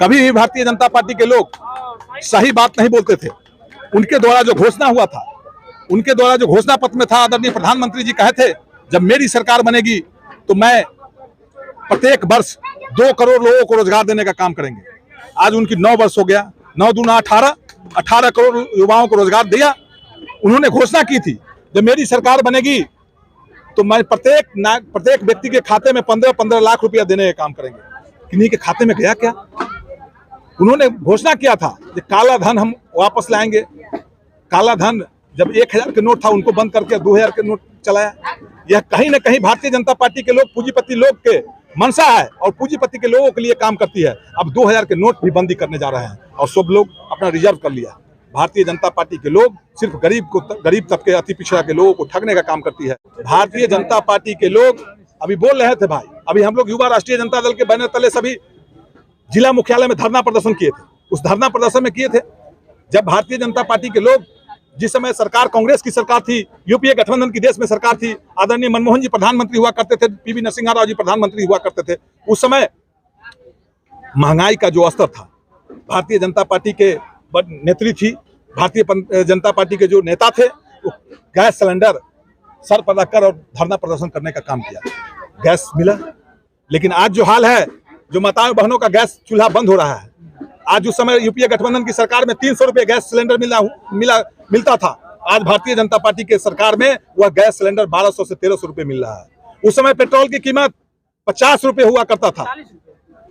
कभी भी भारतीय जनता पार्टी के लोग सही बात नहीं बोलते थे। उनके द्वारा जो घोषणा हुआ था, उनके द्वारा जो घोषणा पत्र में था, आदरणीय प्रधानमंत्री जी कहे थे जब मेरी सरकार बनेगी तो मैं प्रत्येक वर्ष 2 करोड़ लोगों को रोजगार देने का काम करेंगे। आज उनकी 9 वर्ष हो गया, 9 दूना 18 करोड़ युवाओं को रोजगार दिया। उन्होंने घोषणा की थी जब मेरी सरकार बनेगी तो मैं प्रत्येक व्यक्ति के खाते में 15-15 लाख रुपया देने का काम करेंगे। किन्हीं के खाते में गया क्या? उन्होंने घोषणा किया था कि काला धन हम वापस लाएंगे। काला धन जब 1000 के नोट था उनको बंद करके 2000 के नोट चलाया। यह कहीं ना कहीं भारतीय जनता पार्टी के लोग, पूंजीपति लोग के मंशा है और पूंजीपति के लोगों के लिए काम करती है। अब 2000 के नोट भी बंदी करने जा रहे हैं और सब लोग अपना रिजर्व कर लिया। भारतीय जनता पार्टी के लोग सिर्फ गरीब तबके, अति पिछड़ा के लोगों को ठगने का काम करती है। भारतीय जनता पार्टी के लोग अभी बोल रहे थे भाई, अभी हम लोग युवा राष्ट्रीय जनता दल के बैनर तले सभी जिला मुख्यालय में धरना प्रदर्शन किए थे। उस धरना प्रदर्शन में किए थे जब भारतीय जनता पार्टी के लोग, जिस समय सरकार कांग्रेस की सरकार थी, यूपीए गठबंधन की देश में सरकार थी, आदरणीय मनमोहन जी प्रधानमंत्री हुआ करते थे, पीवी नरसिम्हा राव जी प्रधानमंत्री हुआ करते थे। उस समय महंगाई का जो स्तर था, भारतीय जनता पार्टी के नेत्री थी, भारतीय जनता पार्टी के जो नेता थे, वो गैस सिलेंडर सर पर रखकर और धरना प्रदर्शन करने का काम किया। गैस मिला, लेकिन आज जो हाल है, जो माताओं बहनों का गैस चूल्हा बंद हो रहा है। आज उस समय यूपीए गठबंधन की सरकार में 300 रुपये गैस सिलेंडर मिलता था। आज भारतीय जनता पार्टी के सरकार में वह गैस सिलेंडर 1200 से 1300 रुपये मिल रहा है। उस समय पेट्रोल की कीमत 50 रुपये हुआ करता था,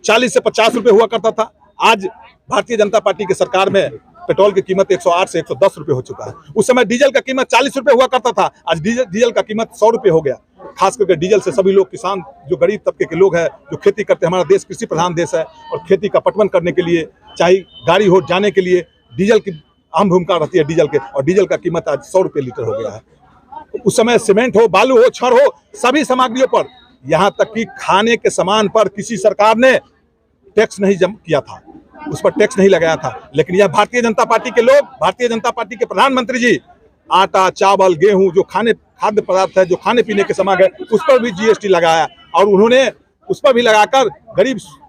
40 से 50 रुपये हुआ करता था। आज भारतीय जनता पार्टी की सरकार में पेट्रोल की कीमत 108 से 110 रुपये हो चुका है। उस समय डीजल का कीमत 40 रुपये हुआ करता था, आज डीजल का कीमत 100 रुपये हो गया। खास करके डीजल से सभी लोग, किसान, जो गरीब तबके के लोग हैं, जो खेती करते हैं, हमारा देश कृषि प्रधान देश है और खेती का पटवन करने के लिए, चाहे गाड़ी हो जाने के लिए डीजल की अहम भूमिका रहती है डीजल के, और डीजल का कीमत आज 100 रुपये लीटर हो गया है। उस समय सीमेंट हो, बालू हो, छड़ हो, सभी सामग्रियों पर, यहाँ तक कि खाने के सामान पर किसी सरकार ने टैक्स नहीं किया था, उस पर टैक्स नहीं लगाया था। लेकिन यह भारतीय जनता पार्टी के लोग, भारतीय जनता पार्टी के प्रधानमंत्री जी आटा, चावल, गेहूं, जो खाद्य पदार्थ है, जो खाने पीने के सामान है, उस पर भी जीएसटी लगाया और उन्होंने उस पर भी लगाकर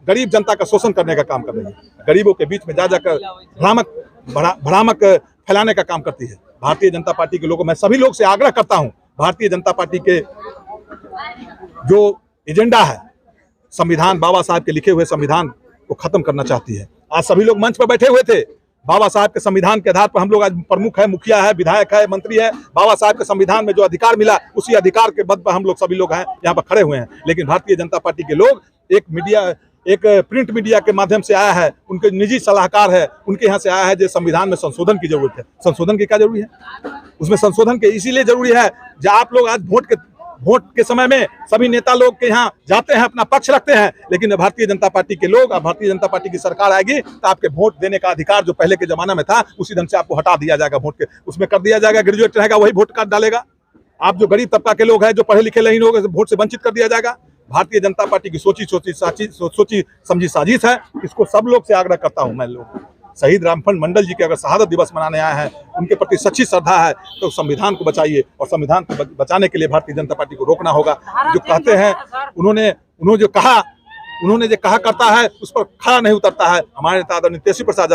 गरीब जनता का शोषण करने का काम कर रही है। गरीबों के बीच में जाकर भ्रामक फैलाने का काम करती है भारतीय जनता पार्टी के लोगों। मैं सभी लोग से आग्रह करता हूं, भारतीय जनता पार्टी के जो एजेंडा है, संविधान, बाबा साहब के लिखे हुए संविधान को खत्म करना चाहती है। आज सभी लोग मंच पर बैठे हुए थे, बाबा साहब के संविधान के आधार पर हम लोग आज प्रमुख है, मुखिया है, विधायक है, मंत्री है। बाबा साहब के संविधान में जो अधिकार मिला, उसी अधिकार के बल पर हम लोग सभी लोग हैं यहाँ पर खड़े हुए हैं। लेकिन भारतीय जनता पार्टी के लोग एक प्रिंट मीडिया के माध्यम से आया है, उनके निजी सलाहकार है, उनके यहाँ से आया है जो संविधान में संशोधन की जरूरत है। संशोधन की क्या जरूरी है? उसमें संशोधन के इसीलिए जरूरी है जो आप लोग आज वोट के समय में सभी नेता लोग के यहाँ जाते हैं, अपना पक्ष रखते हैं, लेकिन भारतीय जनता पार्टी के लोग, भारतीय जनता पार्टी की सरकार आएगी तो आपके वोट देने का अधिकार जो पहले के जमाना में था, उसी ढंग से आपको हटा दिया जाएगा। वोट के उसमें कर दिया जाएगा, ग्रेजुएट रहेगा वही वोट कार्ड डालेगा। आप जो गरीब तबका के लोग हैं, जो पढ़े लिखे नहीं लोग, वोट से वंचित कर दिया जाएगा। भारतीय जनता पार्टी की सोची समझी साजिश है। इसको सब लोग से आग्रह करता हूँ मैं लोग, शहीद रामफल मंडल जी के अगर शहादत दिवस मनाने आए हैं, उनके प्रति सच्ची श्रद्धा है तो संविधान को बचाइए, और संविधान को बचाने के लिए भारतीय जनता पार्टी को रोकना होगा। जो कहते हैं, उन्होंने जो कहा करता है उस पर खड़ा नहीं उतरता है। हमारे नेता आदरणीय तेजस्वी प्रसाद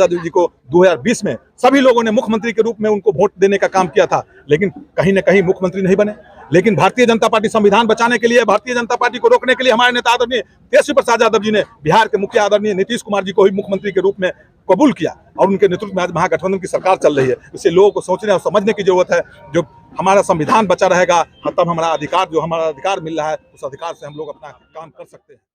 यादव जी को 2020 में सभी लोगों ने मुख्यमंत्री के रूप में उनको वोट देने का काम किया था, लेकिन कहीं न कहीं मुख्यमंत्री नहीं बने। लेकिन भारतीय जनता पार्टी संविधान बचाने के लिए, भारतीय जनता पार्टी को रोकने के लिए हमारे नेता आदरणीय तेजस्वी प्रसाद यादव जी ने बिहार के मुखिया आदरणीय नीतीश कुमार जी को ही मुख्यमंत्री के रूप में कबूल किया, और उनके नेतृत्व में आज महागठबंधन की सरकार चल रही है। इससे लोगों को सोचने और समझने की जरूरत है। जो हमारा संविधान बचा रहेगा, तब हमारा अधिकार मिल रहा है, उस अधिकार से हम लोग अपना काम कर सकते हैं।